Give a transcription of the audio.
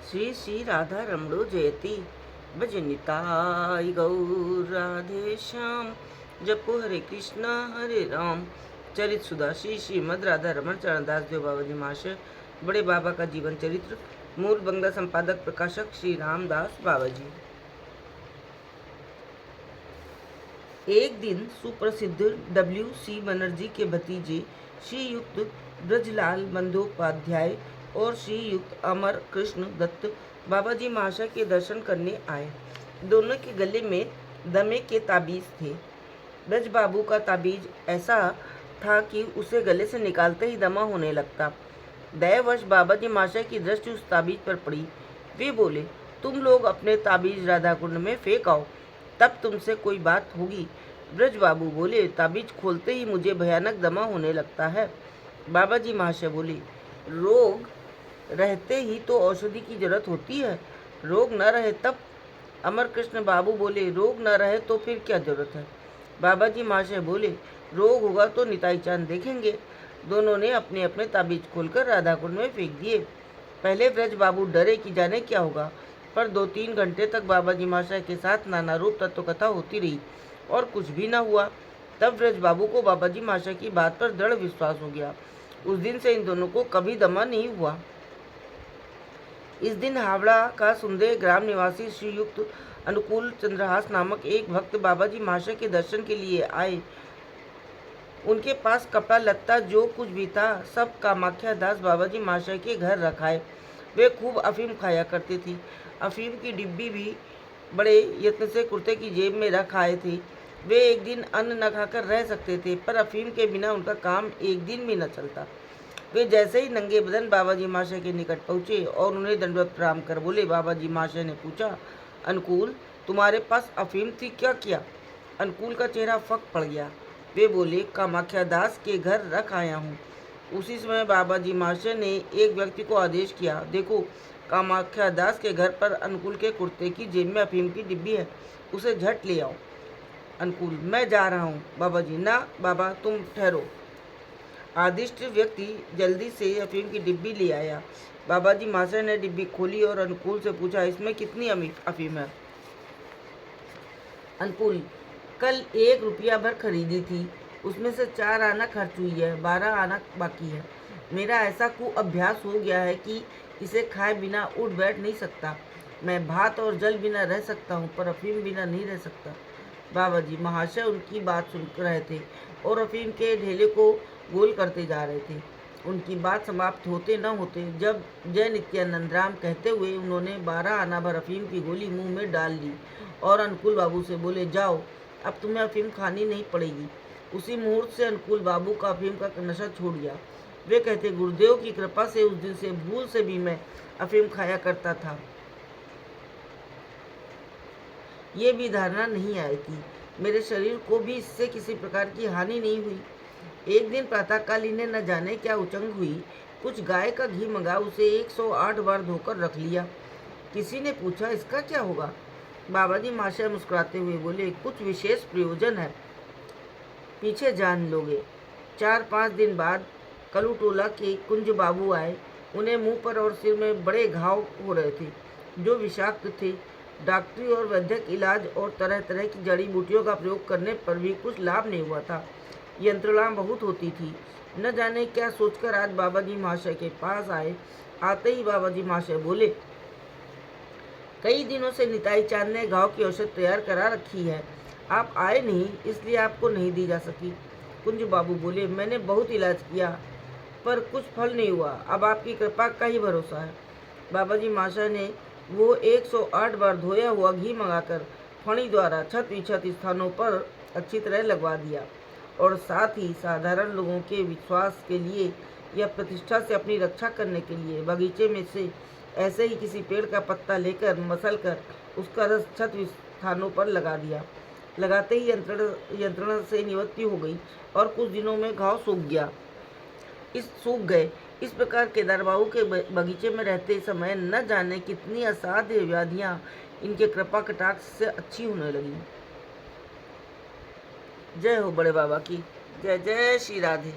श्री श्री राधा रमणो जयति भज निताय गौर राधे श्याम। जपो हरे कृष्णा हरे राम। चरित सुधा श्री श्रीमद राधा रमण चरणदास देव बाबा जी महाशय। बड़े बाबा का जीवन चरित्र। मूल बंगला संपादक प्रकाशक श्री रामदास बाबा जी। एक दिन सुप्रसिद्ध W.C. बनर्जी के भतीजे श्रीयुक्त ब्रजलाल बंदोपाध्याय और श्रीयुक्त अमर कृष्ण दत्त बाबा जी महाशय के दर्शन करने आए। दोनों के गले में दमे के ताबीज थे। ब्रज बाबू का ताबीज ऐसा था कि उसे गले से निकालते ही दमा होने लगता। दयावश बाबा जी महाशय की दृष्टि उस ताबीज पर पड़ी। वे बोले, तुम लोग अपने ताबीज राधा कुंड में फेंक आओ, तब तुमसे कोई बात होगी। ब्रज बाबू बोले, ताबीज खोलते ही मुझे भयानक दमा होने लगता है। बाबा जी महाशय बोले, रोग रहते ही तो औषधि की जरूरत होती है, रोग न रहे तब। अमर कृष्ण बाबू बोले, रोग न रहे तो फिर क्या जरूरत है। बाबा जी महाशय बोले, रोग होगा तो निताई चांद देखेंगे। दोनों ने अपने अपने ताबीज खोलकर राधा कुंड में फेंक दिए। पहले ब्रज बाबू डरे कि जाने क्या होगा, पर 2-3 घंटे तक बाबा जी महाशय के साथ नाना रूप तत्व कथा होती रही और कुछ भी न हुआ। तब ब्रज बाबू को बाबा जी महाशय की बात पर दृढ़ विश्वास हो गया। उस दिन से इन दोनों को कभी दमा नहीं हुआ। इस दिन हावड़ा का सुंदर ग्राम निवासी श्रीयुक्त अनुकूल चंद्रहास नामक एक भक्त बाबा जी महाशय के दर्शन के लिए आए। उनके पास कपड़ा लत्ता जो कुछ भी था सब कामाख्या दास बाबा जी महाशय के घर रखाए। वे खूब अफीम खाया करते थे। अफीम की डिब्बी भी बड़े यत्न से कुर्ते की जेब में रख आए थे। वे एक दिन अन्न न खाकर रह सकते थे, पर अफीम के बिना उनका काम एक दिन भी न चलता। वे जैसे ही नंगे बदन बाबा जी महाशय के निकट पहुँचे और उन्हें दंडवत प्रणाम कर बोले, बाबा जी महाशय ने पूछा, अनुकूल, तुम्हारे पास अफीम थी, क्या किया? अनुकूल का चेहरा फक पड़ गया। वे बोले, कामाख्या दास के घर रख आया हूँ। उसी समय बाबा जी महाशय ने एक व्यक्ति को आदेश किया, देखो, कामाख्या दास के घर पर अनुकूल के कुर्ते की जेब में अफीम की डिब्बी है, उसे झट ले आओ। अनुकूल, मैं जा रहा हूँ। बाबा जी, ना बाबा, तुम ठहरो। आदिष्ट व्यक्ति जल्दी से अफीम की डिब्बी ले आया। बाबा जी महाशय ने डिब्बी खोली और अनुकूल से पूछा, इसमें कितनी अफीम है? अनुकूल, कल 1 रुपया भर खरीदी थी, उसमें से 4 आना खर्च हुई है, 12 आना बाकी है। मेरा ऐसा कुअभ्यास हो गया है कि इसे खाए बिना उठ बैठ नहीं सकता। मैं भात और जल बिना रह सकता हूँ, पर अफीम बिना नहीं रह सकता। बाबा जी महाशय उनकी बात सुन रहे थे और अफीम के ढेले को गोल करते जा रहे थे। उनकी बात समाप्त होते न होते जब जय नित्यानंद राम कहते हुए उन्होंने 12 आना भर अफीम की गोली मुंह में डाल ली और अनुकूल बाबू से बोले, जाओ, अब तुम्हें अफीम खानी नहीं पड़ेगी। उसी मुहूर्त से अनुकूल बाबू का अफीम का नशा छूट गया। वे कहते, गुरुदेव की कृपा से उस दिन से भूल से भी मैं अफीम खाया करता था। ये भी धारणा नहीं आई थी। मेरे शरीर को भी इससे किसी प्रकार की हानि नहीं हुई। एक दिन प्रातःकाल इन्हें न जाने क्या उचंग हुई, कुछ गाय का घी मंगा उसे 108 बार धोकर रख लिया। किसी ने पूछा, इसका क्या होगा? बाबा जी महाशय मुस्कुराते हुए बोले, कुछ विशेष प्रयोजन है, पीछे जान लोगे। 4-5 दिन बाद कलुटोला के कुंज बाबू आए। उन्हें मुंह पर और सिर में बड़े घाव हो रहे थे जो विषाक्त थे। डॉक्टरी और वैद्यक इलाज और तरह तरह की जड़ी बूटियों का प्रयोग करने पर भी कुछ लाभ नहीं हुआ था। यंत्रणा बहुत होती थी। न जाने क्या सोचकर आज बाबा जी महाशय के पास आए। आते ही बाबा जी महाशय बोले, कई दिनों से निताई चांद ने घाव की औषध तैयार करा रखी है, आप आए नहीं इसलिए आपको नहीं दी जा सकी। कुंज बाबू बोले, मैंने बहुत इलाज किया पर कुछ फल नहीं हुआ, अब आपकी कृपा का ही भरोसा है। बाबा जी महाशय ने वो 108 बार धोया हुआ घी मंगाकर फणी द्वारा छत विछत स्थानों पर अच्छी तरह लगवा दिया और साथ ही साधारण लोगों के विश्वास के लिए या प्रतिष्ठा से अपनी रक्षा करने के लिए बगीचे में से ऐसे ही किसी पेड़ का पत्ता लेकर मसल कर उसका रस छत स्थानों पर लगा दिया। लगाते ही यंत्रणा से निवृत्ति हो गई और कुछ दिनों में घाव सूख गए। इस प्रकार केदार बाबू के बगीचे में रहते समय न जाने कितनी असाध्य व्याधियां इनके कृपा कटाक्ष से अच्छी होने लगी। जय हो बड़े बाबा की। जय जय श्री राधे।